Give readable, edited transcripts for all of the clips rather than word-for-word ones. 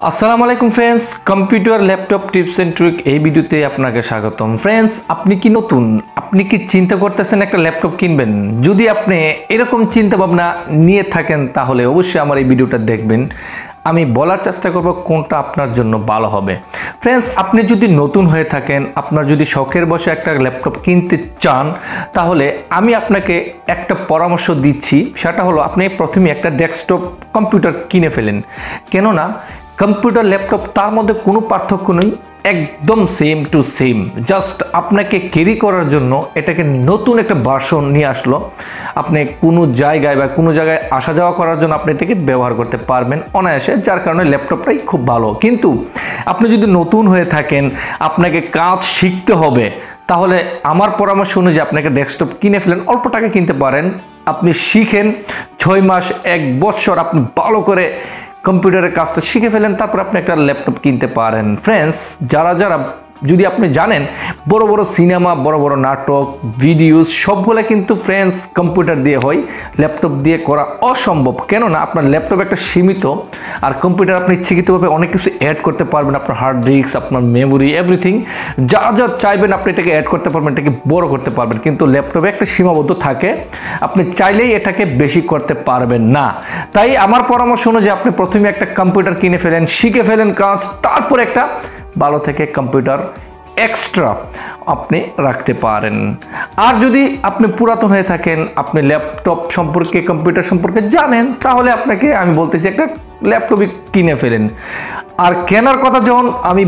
আসসালামু আলাইকুম friends, computer laptop tips and trick এই ভিডিওতে আপনাকে স্বাগতম। ফ্রেন্ডস, আপনি কি নতুন? আপনি কি চিন্তা করতেছেন একটা ল্যাপটপ কিনবেন? যদি আপনি এরকম চিন্তা ভাবনা নিয়ে থাকেন তাহলে অবশ্যই আমার এই ভিডিওটা দেখবেন। আমি বলার চেষ্টা করব কোনটা আপনার জন্য ভালো হবে। ফ্রেন্ডস, আপনি যদি নতুন হয়ে থাকেন, আপনার যদি শখের বসে একটা ল্যাপটপ কিনতে চান, তাহলে আমি আপনাকে একটা পরামর্শ দিচ্ছি। সেটা হলো আপনি প্রথমে একটা ডেস্কটপ কম্পিউটার কিনে ফেলেন। কেননা কম্পিউটার ল্যাপটপ তার মধ্যে কোনো পার্থক্য নেই, একদম সেম টু সেম। জাস্ট আপনাকে ক্যারি করার জন্য এটাকে নতুন একটা ভার্সন নিয়ে আসলো। আপনি কোনো জায়গায় আসা যাওয়া করার জন্য আপনি এটাকে ব্যবহার করতে পারবেন অনায়াসে, যার কারণে ল্যাপটপটাই খুব ভালো। কিন্তু আপনি যদি নতুন হয়ে থাকেন, আপনাকে কাজ শিখতে হবে, তাহলে আমার পরামর্শ অনুযায়ী আপনাকে ডেস্কটপ কিনে ফেলেন। অল্প টাকা কিনতে পারেন, আপনি শিখেন 6 মাস 1 বছর আপনি ভালো করে কম্পিউটারের কাজটা শিখে ফেলেন, তারপর আপনি একটা ল্যাপটপ কিনতে পারেন। ফ্রেন্ডস, যারা যদি আপনি জানেন, বড় বড় সিনেমা, বড় বড় নাটক, ভিডিওস সবগুলো কিন্তু ফ্রেন্ডস কম্পিউটার দিয়ে হয়, ল্যাপটপ দিয়ে করা অসম্ভব। কেননা আপনার ল্যাপটপ একটা সীমিত, আর কম্পিউটার আপনি ইচ্ছাকৃতভাবে অনেক কিছু অ্যাড করতে পারবেন। আপনার হার্ড ডিস্ক, আপনার মেমোরি, এভরিথিং যা যা চাইবেন আপনি এটাকে অ্যাড করতে পারবেন, এটাকে বড় করতে পারবেন। কিন্তু ল্যাপটপে একটা সীমাবদ্ধ থাকে, আপনি চাইলেই এটাকে বেশি করতে পারবেন না। তাই আমার পরামর্শ অনুযায়ী আপনি প্রথমে একটা কম্পিউটার কিনে ফেলেন, শিখে ফেলেন কাজ, তারপর একটা ভালো থেকে কম্পিউটার এক্সট্রা আপনি রাখতে পারেন। আর যদি আপনি পুরাতন হয়ে থাকেন, আপনি ল্যাপটপ সম্পর্কে, কম্পিউটার সম্পর্কে জানেন, তাহলে আপনাকে আমি বলতেছি একটা ল্যাপটপই কিনে ফেলেন। আর কেনার কথা যখন আমি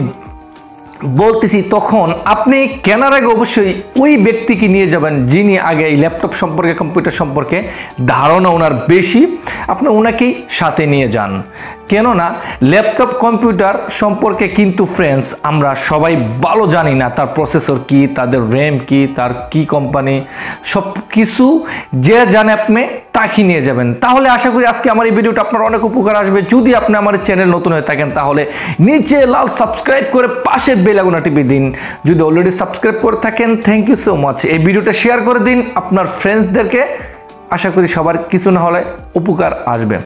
বলতেছি, তখন আপনি কেনার আগে অবশ্যই ওই ব্যক্তিকে নিয়ে যাবেন যিনি আগে এই ল্যাপটপ সম্পর্কে, কম্পিউটার সম্পর্কে ধারণা ওনার বেশি। আপনি ওনাকেই সাথে নিয়ে যান। কেননা ল্যাপটপ কম্পিউটার সম্পর্কে কিন্তু ফ্রেন্ডস আমরা সবাই ভালো জানি না, তার প্রসেসর কি, তাদের র্যাম কি, তার কি কোম্পানি, সব কিছু যে জানে আপনি তাকে নিয়ে যাবেন। তাহলে আশা করি আজকে আমার এই ভিডিওটা আপনার অনেক উপকার আসবে। যদি আপনি আমার চ্যানেল নতুন হয়ে থাকেন, তাহলে নিচে লাল সাবস্ক্রাইব করে পাশের বেল আইকনটা টিপে দিন। যদি অলরেডি সাবস্ক্রাইব করে থাকেন, থ্যাংক ইউ সো মাচ। এই ভিডিওটা শেয়ার করে দিন আপনার ফ্রেন্ডসদেরকে। আশা করি সবার কিছু না হলে উপকার আসবে।